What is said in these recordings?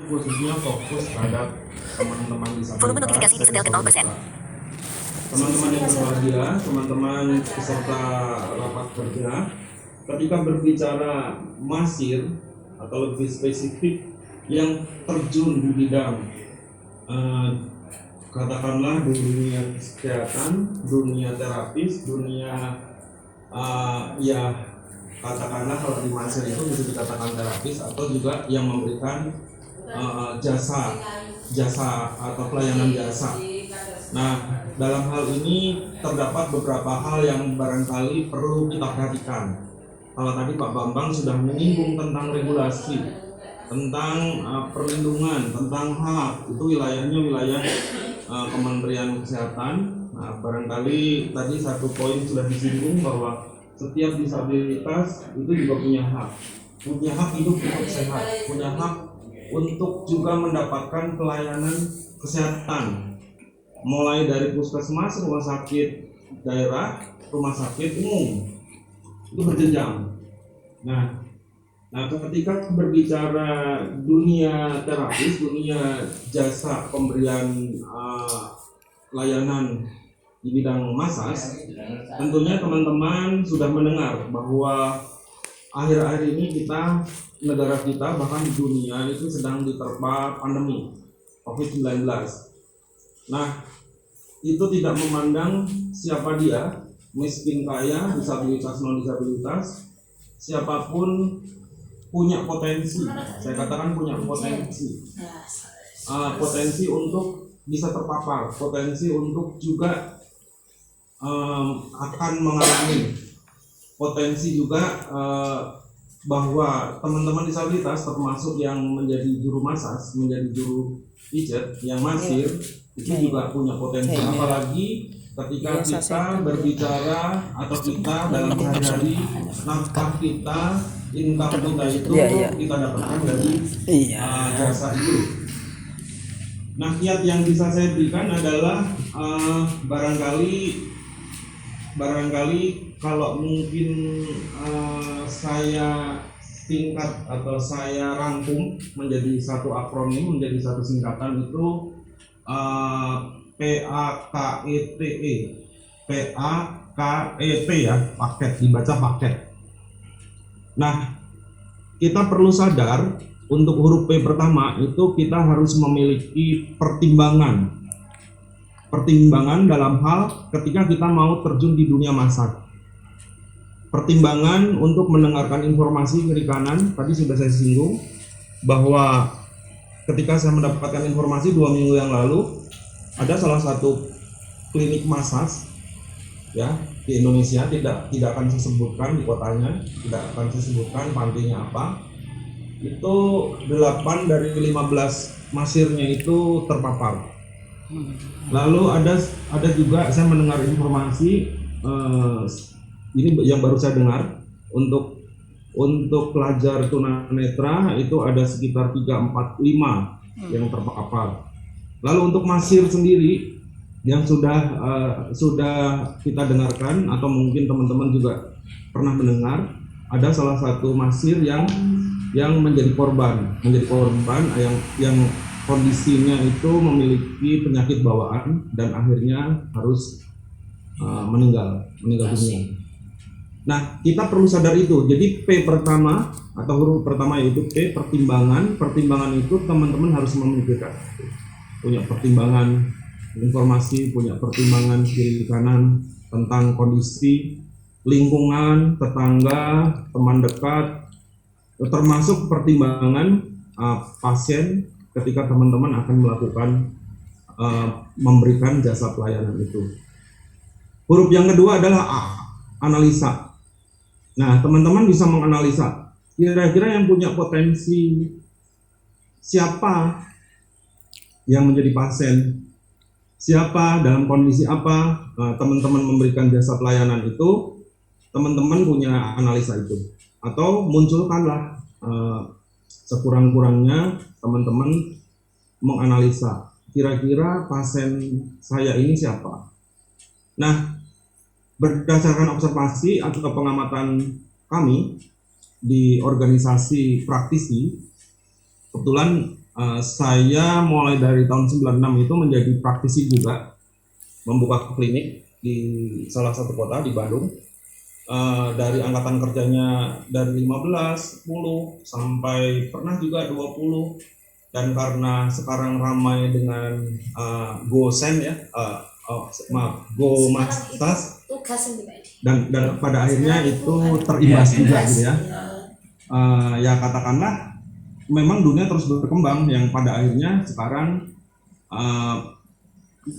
khususnya fokus terhadap teman-teman disabilitas. Volume notifikasi disetel ke 0%. Teman-teman yang berbahagia, teman-teman peserta rapat kerja, ketika berbicara masir atau lebih spesifik yang terjun di bidang katakanlah dunia kesehatan, dunia terapis, dunia ya katakanlah kalau di masir itu bisa dikatakan terapis atau juga yang memberikan jasa atau pelayanan jasa. Nah, dalam hal ini terdapat beberapa hal yang barangkali perlu kita perhatikan. Kalau tadi Pak Bambang sudah menyinggung tentang regulasi, tentang perlindungan, tentang hak, itu wilayahnya wilayah Kementerian Kesehatan. Nah, barangkali tadi satu poin sudah disinggung bahwa setiap disabilitas itu juga punya hak hidup untuk sehat, punya hak untuk juga mendapatkan pelayanan kesehatan, mulai dari puskesmas, rumah sakit daerah, rumah sakit umum, itu berjenjang. Nah, ketika berbicara dunia terapis, dunia jasa pemberian layanan di bidang masas, tentunya teman-teman sudah mendengar bahwa akhir-akhir ini negara kita bahkan di dunia itu sedang diterpa pandemi COVID-19. Nah, itu tidak memandang siapa dia, miskin kaya, disabilitas non disabilitas, siapapun punya potensi. Saya katakan punya potensi untuk bisa terpapar, potensi untuk juga akan mengalami, potensi juga bahwa teman-teman disabilitas termasuk yang menjadi juru masas, menjadi juru pijat, yang masir, itu juga punya potensi. Apalagi ketika kita berbicara atau kita dalam hari-hari nafkah kita, income kita itu kita dapatkan dari jasa itu. Nah, kiat yang bisa saya berikan adalah barangkali kalau mungkin saya singkat atau saya rangkum menjadi satu akronim, menjadi satu singkatan itu PAKET ya, paket, dibaca paket. Nah, kita perlu sadar untuk huruf P pertama itu kita harus memiliki pertimbangan dalam hal ketika kita mau terjun di dunia masak. Pertimbangan untuk mendengarkan informasi kiri kanan, tadi sudah saya singgung bahwa ketika saya mendapatkan informasi 2 minggu yang lalu, ada salah satu klinik masas ya di Indonesia, tidak akan saya sebutkan di kotanya, tidak akan saya sebutkan pantinya apa, itu 8 dari 15 masirnya itu terpapar. Lalu ada juga saya mendengar informasi ini yang baru saya dengar, untuk pelajar tunanetra itu ada sekitar 3, 4, 5 yang terpapar. Lalu untuk masir sendiri yang sudah kita dengarkan atau mungkin teman-teman juga pernah mendengar, ada salah satu masir yang menjadi korban yang kondisinya itu memiliki penyakit bawaan dan akhirnya harus meninggal dunia. Nah, kita perlu sadar itu. Jadi P pertama atau huruf pertama yaitu P, pertimbangan. Pertimbangan itu teman-teman harus memikirkan, punya pertimbangan informasi, punya pertimbangan kiri kanan tentang kondisi lingkungan, tetangga, teman dekat, termasuk pertimbangan pasien ketika teman-teman akan melakukan memberikan jasa pelayanan itu. Huruf yang kedua adalah A, analisa. Nah, teman-teman bisa menganalisa kira-kira yang punya potensi siapa yang menjadi pasien, siapa dalam kondisi apa teman-teman memberikan jasa pelayanan itu, teman-teman punya analisa itu, atau munculkanlah sekurang-kurangnya teman-teman menganalisa kira-kira pasien saya ini siapa. Nah, berdasarkan observasi atau pengamatan kami di organisasi praktisi, kebetulan Saya mulai dari tahun 96 itu menjadi praktisi juga, membuka klinik di salah satu kota di Bandung. Dari angkatan kerjanya dari 15, 10 sampai pernah juga 20. Dan karena sekarang ramai dengan GoSend ya, Go Mastas, dan pada akhirnya itu terimbas juga gitu ya. Ya katakanlah memang dunia terus berkembang yang pada akhirnya sekarang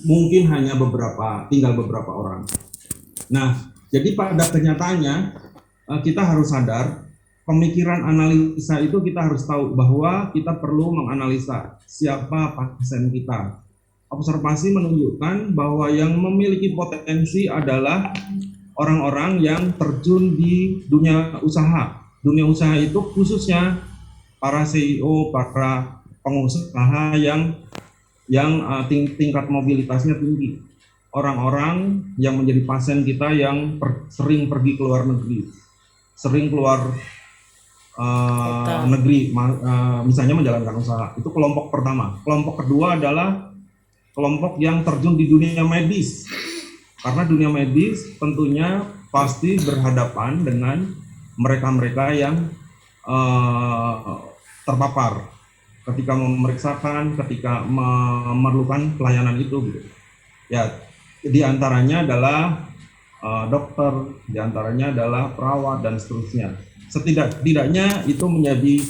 mungkin hanya tinggal beberapa orang. Nah, jadi pada kenyataannya kita harus sadar pemikiran analisa itu kita harus tahu bahwa kita perlu menganalisa siapa pasien kita. Observasi menunjukkan bahwa yang memiliki potensi adalah orang-orang yang terjun di dunia usaha. Dunia usaha itu khususnya para CEO, para pengusaha yang tingkat mobilitasnya tinggi. Orang-orang yang menjadi pasien kita yang sering pergi ke luar negeri, sering keluar negeri, misalnya menjalankan usaha. Itu kelompok pertama. Kelompok kedua adalah kelompok yang terjun di dunia medis. Karena dunia medis tentunya pasti berhadapan dengan mereka-mereka yang terpapar ketika memeriksakan, ketika memerlukan pelayanan itu gitu. Ya, di antaranya adalah dokter, di antaranya adalah perawat dan seterusnya. Setidaknya itu menjadi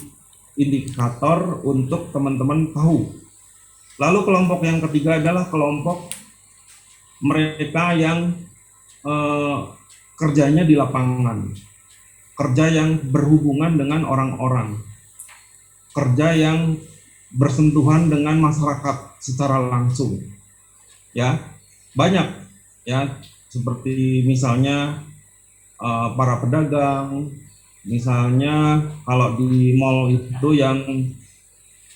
indikator untuk teman-teman tahu. Lalu kelompok yang ketiga adalah kelompok mereka yang kerjanya di lapangan, kerja yang berhubungan dengan orang-orang, kerja yang bersentuhan dengan masyarakat secara langsung. Ya, banyak ya, seperti misalnya para pedagang, misalnya kalau di mall itu yang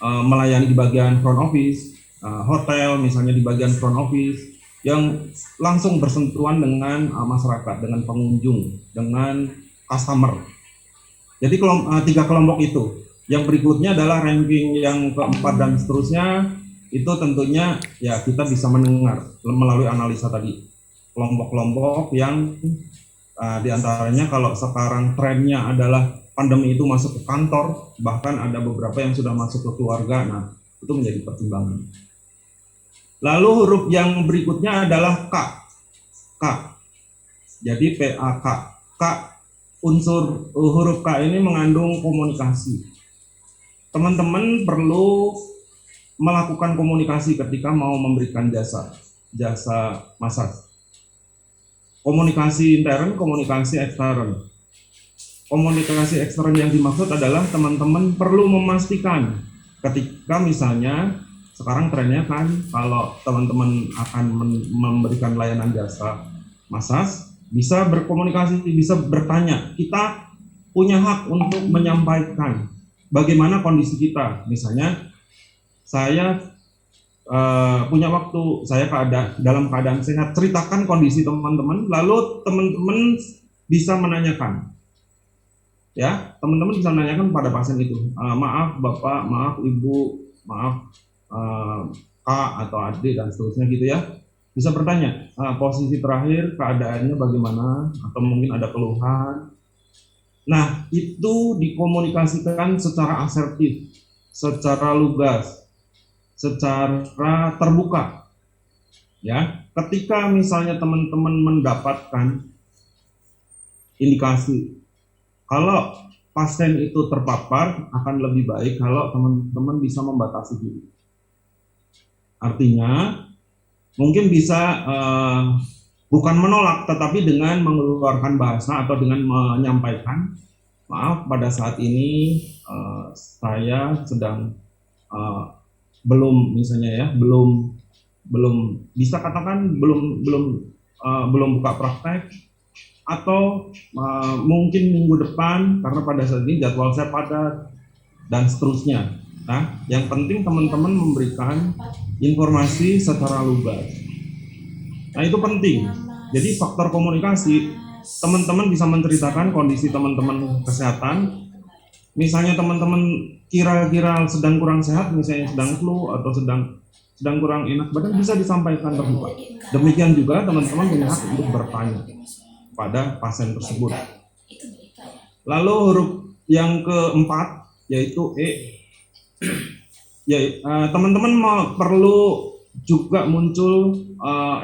melayani di bagian front office, hotel misalnya di bagian front office, yang langsung bersentuhan dengan masyarakat, dengan pengunjung, dengan customer. Jadi tiga kelompok itu. Yang berikutnya adalah ranking yang keempat dan seterusnya, itu tentunya ya kita bisa mendengar melalui analisa tadi. Kelompok-kelompok yang diantaranya kalau sekarang trennya adalah pandemi itu masuk ke kantor, bahkan ada beberapa yang sudah masuk ke keluarga. Nah, itu menjadi pertimbangan. Lalu huruf yang berikutnya adalah K. K. Jadi PAK. K, unsur huruf K ini mengandung komunikasi. Teman-teman perlu melakukan komunikasi ketika mau memberikan jasa massage. Komunikasi intern, komunikasi ekstern. Komunikasi ekstern yang dimaksud adalah teman-teman perlu memastikan ketika misalnya sekarang trennya kan kalau teman-teman akan memberikan layanan jasa massage, bisa berkomunikasi, bisa bertanya. Kita punya hak untuk menyampaikan bagaimana kondisi kita. Misalnya saya punya waktu, saya dalam keadaan sehat, ceritakan kondisi teman-teman, lalu teman-teman bisa menanyakan. Ya, teman-teman bisa menanyakan pada pasien itu, maaf Bapak, maaf Ibu, maaf Kak atau adik dan seterusnya gitu ya. Bisa bertanya, posisi terakhir keadaannya bagaimana, atau mungkin ada keluhan. Nah, itu dikomunikasikan secara asertif, secara lugas, secara terbuka. Ya, ketika misalnya teman-teman mendapatkan indikasi kalau pasien itu terpapar, akan lebih baik kalau teman-teman bisa membatasi diri. Artinya, mungkin bisa bukan menolak, tetapi dengan mengeluarkan bahasa atau dengan menyampaikan, maaf pada saat ini saya sedang belum misalnya ya, belum bisa katakan belum buka praktek, atau mungkin minggu depan karena pada saat ini jadwal saya padat dan seterusnya. Nah, yang penting teman-teman memberikan informasi secara lugas. Nah, itu penting. Jadi faktor komunikasi, teman-teman bisa menceritakan kondisi teman-teman kesehatan, misalnya teman-teman kira-kira sedang kurang sehat, misalnya sedang flu atau sedang kurang enak badan, bisa disampaikan terbuka. Demikian juga teman-teman punya hak untuk bertanya pada pasien tersebut. Lalu huruf yang keempat yaitu E. Ya, teman-teman perlu juga muncul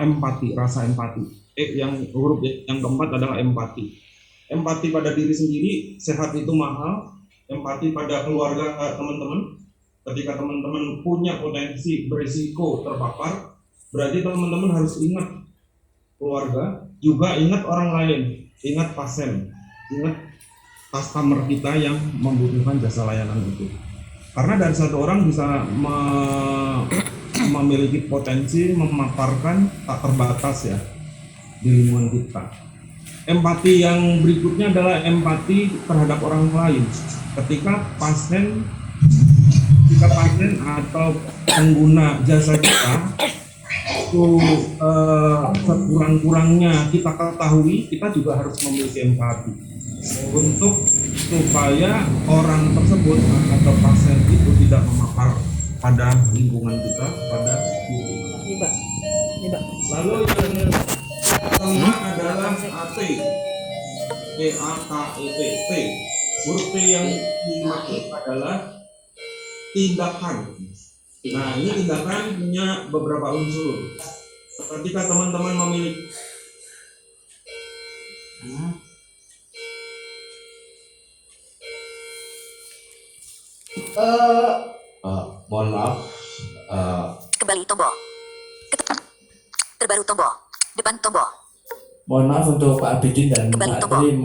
empati, rasa empati. Huruf yang keempat adalah empati. Empati pada diri sendiri, sehat itu mahal. Empati pada keluarga teman-teman. Ketika teman-teman punya potensi berisiko terpapar, berarti teman-teman harus ingat keluarga, juga ingat orang lain, ingat pasien, ingat customer kita yang membutuhkan jasa layanan itu. Karena dari satu orang bisa memiliki potensi memaparkan tak terbatas ya di lingkungan kita. Empati yang berikutnya adalah empati terhadap orang lain. Ketika pasien atau pengguna jasa kita itu sekurang-kurangnya kita ketahui, kita juga harus memiliki empati untuk supaya orang tersebut atau pasien itu tidak memapar pada lingkungan kita, pada lingkungan. Lalu yang kelima adalah AT, T. Huruf T yang dimaksud adalah tindakan. Nah, ini tindakan punya beberapa unsur. Ketika teman-teman memiliki mohon maaf, kembali tombol, terbaru tombol, depan tombol, mohon maaf untuk Pak Abidin dan kembali Pak tombol. Tri.